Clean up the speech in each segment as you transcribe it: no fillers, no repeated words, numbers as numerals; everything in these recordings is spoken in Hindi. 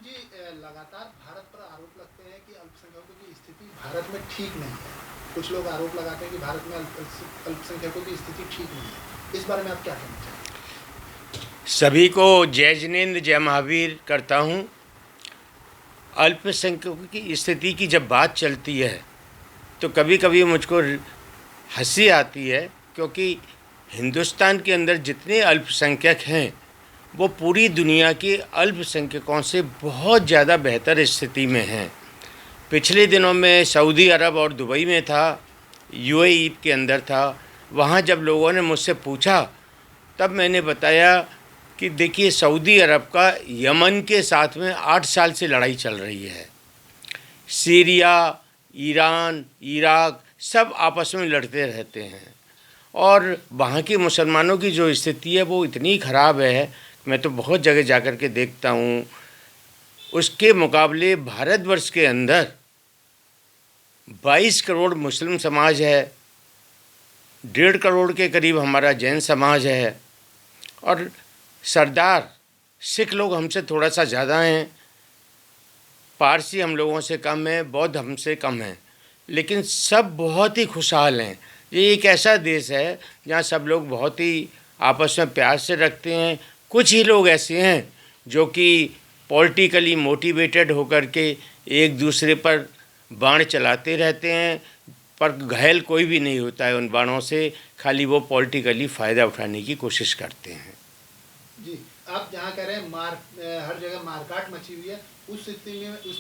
जी, लगातार भारत पर आरोप लगते हैं कि अल्पसंख्यकों की स्थिति भारत में ठीक नहीं है। कुछ लोग आरोप लगाते हैं कि भारत में अल्पसंख्यकों की स्थिति ठीक नहीं है। इस बारे में आप क्या कहना चाहेंगे? सभी को जय जिनेंद्र जय महावीर करता हूँ। अल्पसंख्यकों की स्थिति की जब बात चलती है तो कभी कभी मुझको हंसी आती है, क्योंकि हिंदुस्तान के अंदर जितने अल्पसंख्यक हैं वो पूरी दुनिया के अल्पसंख्यकों से बहुत ज़्यादा बेहतर स्थिति में हैं। पिछले दिनों में सऊदी अरब और दुबई में था, यूएई के अंदर था। वहाँ जब लोगों ने मुझसे पूछा तब मैंने बताया कि देखिए, सऊदी अरब का यमन के साथ में 8 साल से लड़ाई चल रही है। सीरिया, ईरान, इराक सब आपस में लड़ते रहते हैं और वहाँ के मुसलमानों की जो स्थिति है वो इतनी ख़राब है, मैं तो बहुत जगह जाकर के देखता हूँ। उसके मुकाबले भारतवर्ष के अंदर 22 करोड़ मुस्लिम समाज है, 1.5 करोड़ के करीब हमारा जैन समाज है और सरदार सिख लोग हमसे थोड़ा सा ज़्यादा हैं, पारसी हम लोगों से कम है, बौद्ध हमसे कम है, लेकिन सब बहुत ही खुशहाल हैं। ये एक ऐसा देश है जहाँ सब लोग बहुत ही आपस में प्यार से रखते हैं। कुछ ही लोग ऐसे हैं जो कि पॉलिटिकली मोटिवेटेड होकर के एक दूसरे पर बाण चलाते रहते हैं, पर घायल कोई भी नहीं होता है उन बाणों से, खाली वो पॉलिटिकली फ़ायदा उठाने की कोशिश करते हैं। जी, आप जहाँ कह रहे हैं हर जगह मारकाट मची हुई है, उस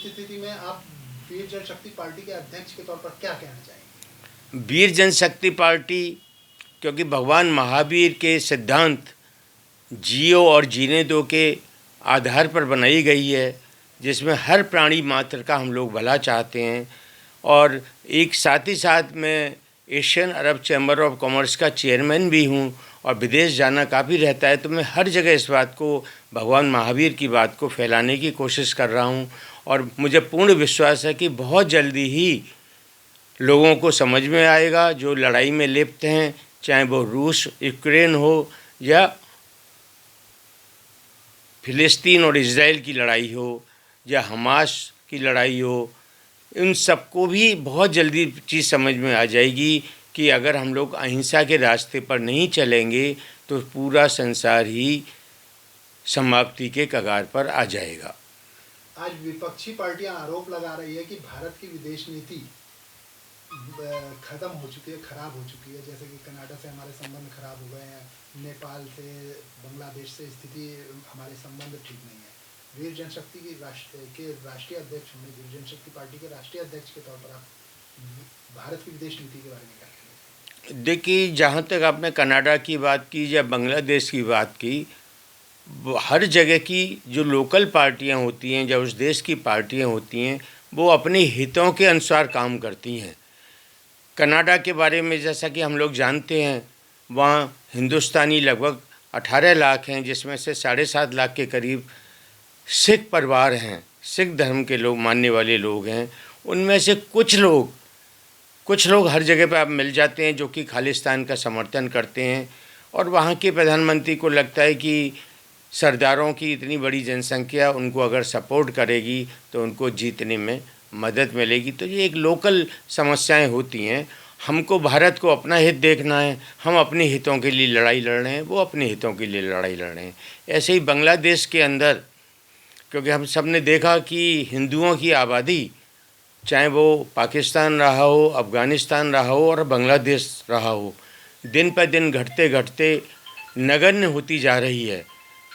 स्थिति में आप वीर जनशक्ति पार्टी के अध्यक्ष के तौर पर क्या कहना चाहेंगे? वीर जनशक्ति पार्टी, क्योंकि भगवान महावीर के सिद्धांत जियो और जीने दो के आधार पर बनाई गई है, जिसमें हर प्राणी मात्र का हम लोग भला चाहते हैं। और एक साथ ही साथ मैं Asian Arab chamber of commerce का चेयरमैन भी हूँ और विदेश जाना काफ़ी रहता है, तो मैं हर जगह इस बात को, भगवान महावीर की बात को फैलाने की कोशिश कर रहा हूँ। और मुझे पूर्ण विश्वास है कि बहुत जल्दी ही लोगों को समझ में आएगा, जो लड़ाई में लिप्त हैं, चाहे वो रूस यूक्रेन हो या फ़िलिस्तीन और इज़राइल की लड़ाई हो या हमास की लड़ाई हो, इन सबको भी बहुत जल्दी चीज़ समझ में आ जाएगी कि अगर हम लोग अहिंसा के रास्ते पर नहीं चलेंगे तो पूरा संसार ही समाप्ति के कगार पर आ जाएगा। आज विपक्षी पार्टियां आरोप लगा रही है कि भारत की विदेश नीति खत्म हो चुकी है, खराब हो चुकी है। जैसे कि कनाडा से हमारे संबंध खराब हो गए हैं, नेपाल से, बांग्लादेश से स्थिति, हमारे संबंध ठीक नहीं है। वीर जनशक्ति की राष्ट्रीय अध्यक्ष होने, वीर जनशक्ति पार्टी के राष्ट्रीय अध्यक्ष के तौर पर आप भारत की विदेश नीति के बारे में क्या कहते हैं? देखिए, जहाँ तक आपने कनाडा की बात की या बांग्लादेश की बात की, हर जगह की जो लोकल पार्टियाँ होती हैं या उस देश की पार्टियाँ होती हैं, वो अपने हितों के अनुसार काम करती हैं। कनाडा के बारे में जैसा कि हम लोग जानते हैं, वहाँ हिंदुस्तानी लगभग 18 लाख हैं, जिसमें से 7.5 लाख के करीब सिख परिवार हैं, सिख धर्म के लोग मानने वाले लोग हैं। उनमें से कुछ लोग हर जगह पे आप मिल जाते हैं जो कि खालिस्तान का समर्थन करते हैं। और वहाँ के प्रधानमंत्री को लगता है कि सरदारों की इतनी बड़ी जनसंख्या उनको अगर सपोर्ट करेगी तो उनको जीतने में मदद मिलेगी। तो ये एक लोकल समस्याएं होती हैं। हमको भारत को अपना हित देखना है, हम अपने हितों के लिए लड़ाई लड़ रहे हैं, वो अपने हितों के लिए लड़ाई लड़ रहे हैं। ऐसे ही बांग्लादेश के अंदर, क्योंकि हम सब ने देखा कि हिंदुओं की आबादी, चाहे वो पाकिस्तान रहा हो, अफ़गानिस्तान रहा हो और बांग्लादेश रहा हो, दिन पर दिन घटते घटते नगण्य होती जा रही है।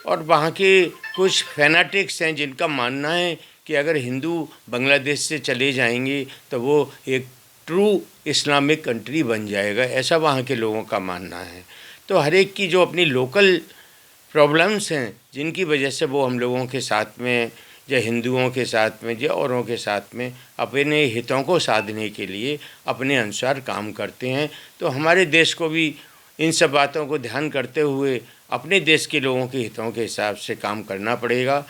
और वहाँ के कुछ फैनाटिक्स हैं जिनका मानना है कि अगर हिंदू बांग्लादेश से चले जाएंगे तो वो एक ट्रू इस्लामिक कंट्री बन जाएगा, ऐसा वहाँ के लोगों का मानना है। तो हर एक की जो अपनी लोकल प्रॉब्लम्स हैं, जिनकी वजह से वो हम लोगों के साथ में या हिंदुओं के साथ में या औरों के साथ में अपने हितों को साधने के लिए अपने अनुसार काम करते हैं। तो हमारे देश को भी इन सब बातों को ध्यान करते हुए अपने देश के लोगों के हितों के हिसाब से काम करना पड़ेगा,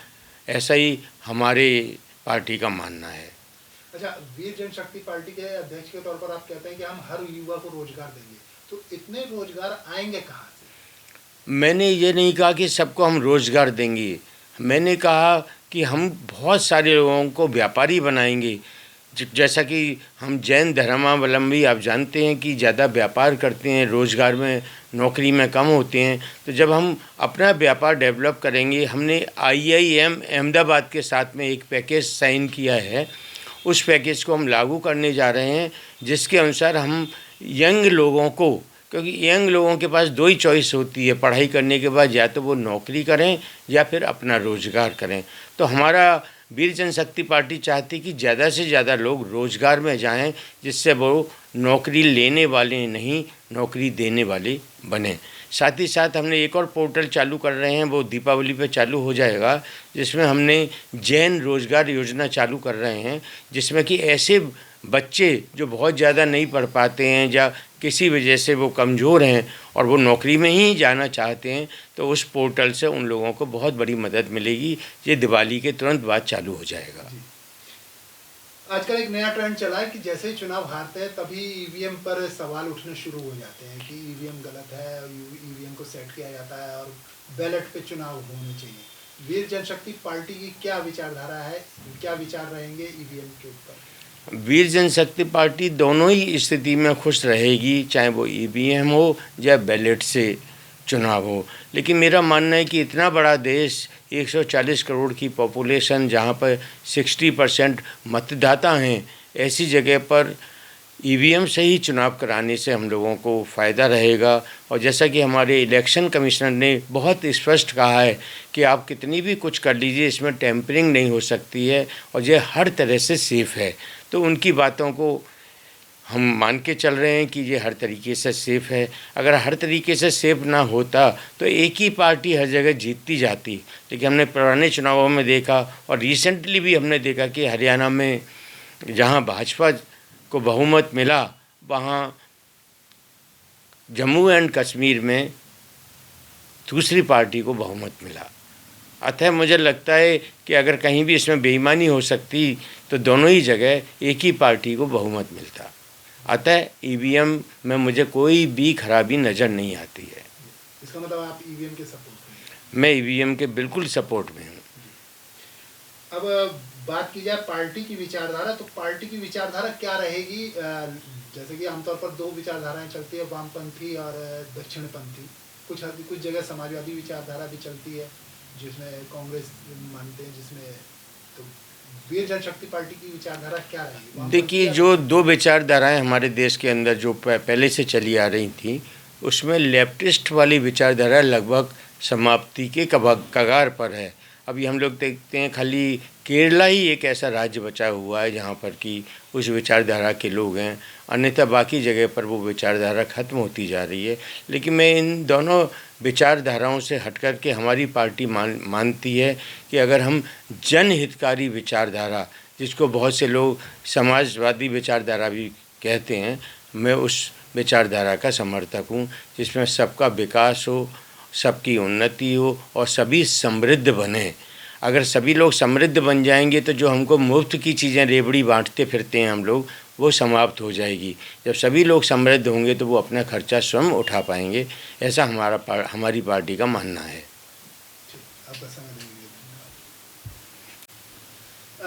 ऐसा ही हमारे पार्टी का मानना है। अच्छा, वीर जनशक्ति पार्टी के अध्यक्ष के तौर पर आप कहते हैं कि हम हर युवा को रोजगार देंगे, तो इतने रोजगार आएंगे कहाँ से? मैंने ये नहीं कहा कि सबको हम रोज़गार देंगे, मैंने कहा कि हम बहुत सारे लोगों को व्यापारी बनाएंगे। जैसा कि हम जैन धर्मावलंबी आप जानते हैं कि ज़्यादा व्यापार करते हैं, रोज़गार में नौकरी में कम होते हैं। तो जब हम अपना व्यापार डेवलप करेंगे, हमने IIM अहमदाबाद के साथ में एक पैकेज साइन किया है। उस पैकेज को हम लागू करने जा रहे हैं, जिसके अनुसार हम यंग लोगों को, क्योंकि यंग लोगों के पास दो ही चॉइस होती है पढ़ाई करने के बाद, या तो वो नौकरी करें या फिर अपना रोज़गार करें। तो हमारा वीर जनशक्ति पार्टी चाहती कि ज़्यादा से ज़्यादा लोग रोज़गार में जाएं, जिससे वो नौकरी लेने वाले नहीं, नौकरी देने वाले बने। साथ ही साथ हमने एक और पोर्टल चालू कर रहे हैं, वो दीपावली पे चालू हो जाएगा, जिसमें हमने जैन रोज़गार योजना चालू कर रहे हैं, जिसमें कि ऐसे बच्चे जो बहुत ज़्यादा नहीं पढ़ पाते हैं या किसी वजह से वो कमज़ोर हैं और वो नौकरी में ही जाना चाहते हैं, तो उस पोर्टल से उन लोगों को बहुत बड़ी मदद मिलेगी। ये दिवाली के तुरंत बाद चालू हो जाएगा। आजकल एक नया ट्रेंड चला है कि जैसे ही चुनाव हारते हैं तभी ईवीएम पर सवाल उठने शुरू हो जाते हैं कि ईवीएम गलत है, ईवीएम को सेट किया जाता है और बैलेट पे चुनाव होने चाहिए। वीर जनशक्ति पार्टी की क्या विचारधारा है, क्या विचार रहेंगे ईवीएम के ऊपर? वीर जनशक्ति पार्टी दोनों ही स्थिति में खुश रहेगी, चाहे वो EVM हो या बैलेट से चुनाव हो। लेकिन मेरा मानना है कि इतना बड़ा देश, 140 करोड़ की पॉपुलेशन, जहाँ पर 60% मतदाता हैं, ऐसी जगह पर EVM से ही चुनाव कराने से हम लोगों को फ़ायदा रहेगा। और जैसा कि हमारे इलेक्शन कमिश्नर ने बहुत स्पष्ट कहा है कि आप कितनी भी कुछ कर लीजिए, इसमें टेम्परिंग नहीं हो सकती है और ये हर तरह से सेफ़ है। तो उनकी बातों को हम मान के चल रहे हैं कि ये हर तरीके से सेफ़ है। अगर हर तरीके से सेफ़ ना होता तो एक ही पार्टी हर जगह जीतती जाती। लेकिन हमने पुराने चुनावों में देखा और रिसेंटली भी हमने देखा कि हरियाणा में जहाँ भाजपा को बहुमत मिला, वहाँ जम्मू एंड कश्मीर में दूसरी पार्टी को बहुमत मिला। अतः मुझे लगता है कि अगर कहीं भी इसमें बेईमानी हो सकती तो दोनों ही जगह एक ही पार्टी को बहुमत मिलता। अतः EVM में मुझे कोई भी खराबी नज़र नहीं आती है। इसका मतलब आप EVM के सपोर्ट में? मैं EVM के बिल्कुल सपोर्ट में हूँ। अब बात की जाए पार्टी की विचारधारा, तो पार्टी की विचारधारा क्या रहेगी? जैसे कि आमतौर पर दो विचारधाराएं चलती है, वामपंथी और दक्षिणपंथी। कुछ जगह समाजवादी विचारधारा भी चलती है, जिसमें कांग्रेस मानते हैं, जिसमें तो वीर जनशक्ति पार्टी की विचारधारा क्या रहेगी? देखिए, जो दो विचारधाराएं हमारे देश के अंदर जो पहले से चली आ रही थी, उसमें लेफ्टिस्ट वाली विचारधारा लगभग समाप्ति के कगार पर है। अभी हम लोग देखते हैं खाली केरला ही एक ऐसा राज्य बचा हुआ है जहाँ पर कि उस विचारधारा के लोग हैं, अन्यथा बाकी जगह पर वो विचारधारा ख़त्म होती जा रही है। लेकिन मैं इन दोनों विचारधाराओं से हट कर के हमारी पार्टी मानती है कि अगर हम जनहितकारी विचारधारा, जिसको बहुत से लोग समाजवादी विचारधारा भी कहते हैं, मैं उस विचारधारा का समर्थक हूँ, जिसमें सबका विकास हो, सबकी उन्नति हो और सभी समृद्ध बने। अगर सभी लोग समृद्ध बन जाएंगे तो जो हमको मुफ्त की चीज़ें रेवड़ी बांटते फिरते हैं हम लोग, वो समाप्त हो जाएगी। जब सभी लोग समृद्ध होंगे तो वो अपना खर्चा स्वयं उठा पाएंगे। ऐसा हमारी पार्टी का मानना है।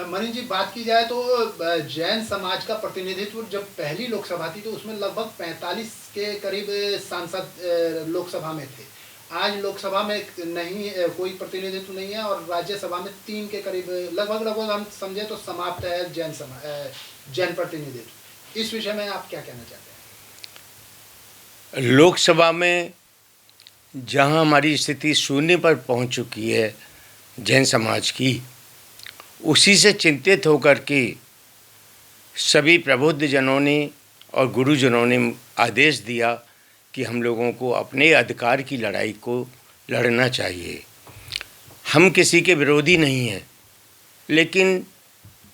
मनीष जी, बात की जाए तो जैन समाज का प्रतिनिधित्व जब पहली लोकसभा थी तो उसमें लगभग 45 के करीब सांसद लोकसभा में थे। आज लोकसभा में नहीं, कोई प्रतिनिधित्व नहीं है और राज्यसभा में 3 के करीब लगभग हम समझे तो समाप्त है जैन प्रतिनिधित्व। इस विषय में आप क्या कहना चाहते हैं? लोकसभा में जहां हमारी स्थिति शून्य पर पहुंच चुकी है जैन समाज की, उसी से चिंतित होकर के सभी प्रबुद्ध जनों ने और गुरुजनों ने आदेश दिया कि हम लोगों को अपने अधिकार की लड़ाई को लड़ना चाहिए। हम किसी के विरोधी नहीं हैं, लेकिन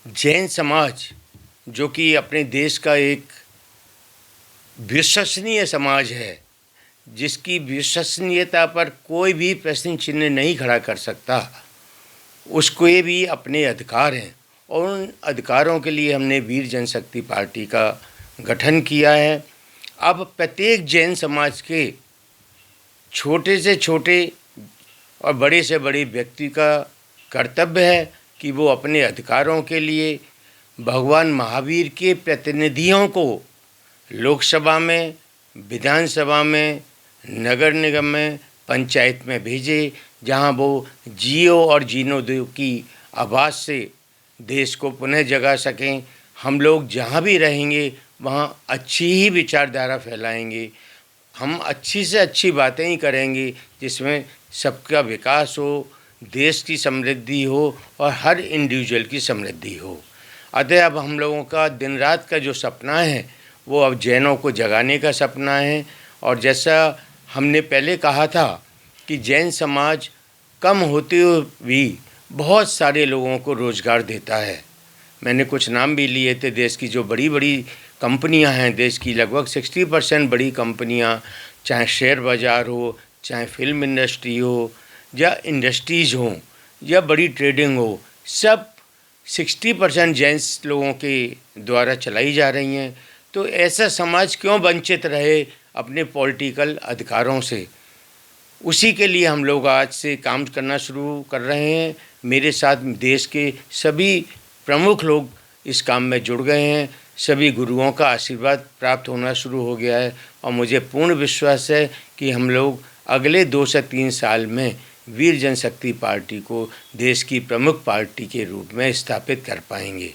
जैन समाज जो कि अपने देश का एक विश्वसनीय समाज है, जिसकी विश्वसनीयता पर कोई भी प्रश्न चिन्ह नहीं खड़ा कर सकता, उसको ये भी अपने अधिकार हैं और उन अधिकारों के लिए हमने वीर जनशक्ति पार्टी का गठन किया है। अब प्रत्येक जैन समाज के छोटे से छोटे और बड़े से बड़े व्यक्ति का कर्तव्य है कि वो अपने अधिकारों के लिए भगवान महावीर के प्रतिनिधियों को लोकसभा में, विधानसभा में, नगर निगम में, पंचायत में भेजे, जहां वो जियो और जीनो दो की आवाज़ से देश को पुनः जगा सकें। हम लोग जहां भी रहेंगे वहां अच्छी ही विचारधारा फैलाएंगे, हम अच्छी से अच्छी बातें ही करेंगे जिसमें सबका विकास हो, देश की समृद्धि हो और हर इंडिविजुअल की समृद्धि हो। अतः अब हम लोगों का दिन रात का जो सपना है वो अब जैनों को जगाने का सपना है। और जैसा हमने पहले कहा था कि जैन समाज कम होते हुए भी बहुत सारे लोगों को रोज़गार देता है। मैंने कुछ नाम भी लिए थे देश की जो बड़ी बड़ी कंपनियां हैं, देश की लगभग 60% बड़ी कंपनियां, चाहे शेयर बाज़ार हो, चाहे फिल्म इंडस्ट्री हो या इंडस्ट्रीज़ हों या बड़ी ट्रेडिंग हो, सब 60% जेंट्स लोगों के द्वारा चलाई जा रही हैं। तो ऐसा समाज क्यों वंचित रहे अपने पॉलिटिकल अधिकारों से? उसी के लिए हम लोग आज से काम करना शुरू कर रहे हैं। मेरे साथ देश के सभी प्रमुख लोग इस काम में जुड़ गए हैं। सभी गुरुओं का आशीर्वाद प्राप्त होना शुरू हो गया है और मुझे पूर्ण विश्वास है कि हम लोग अगले 2 से 3 साल में वीर जनशक्ति पार्टी को देश की प्रमुख पार्टी के रूप में स्थापित कर पाएंगे।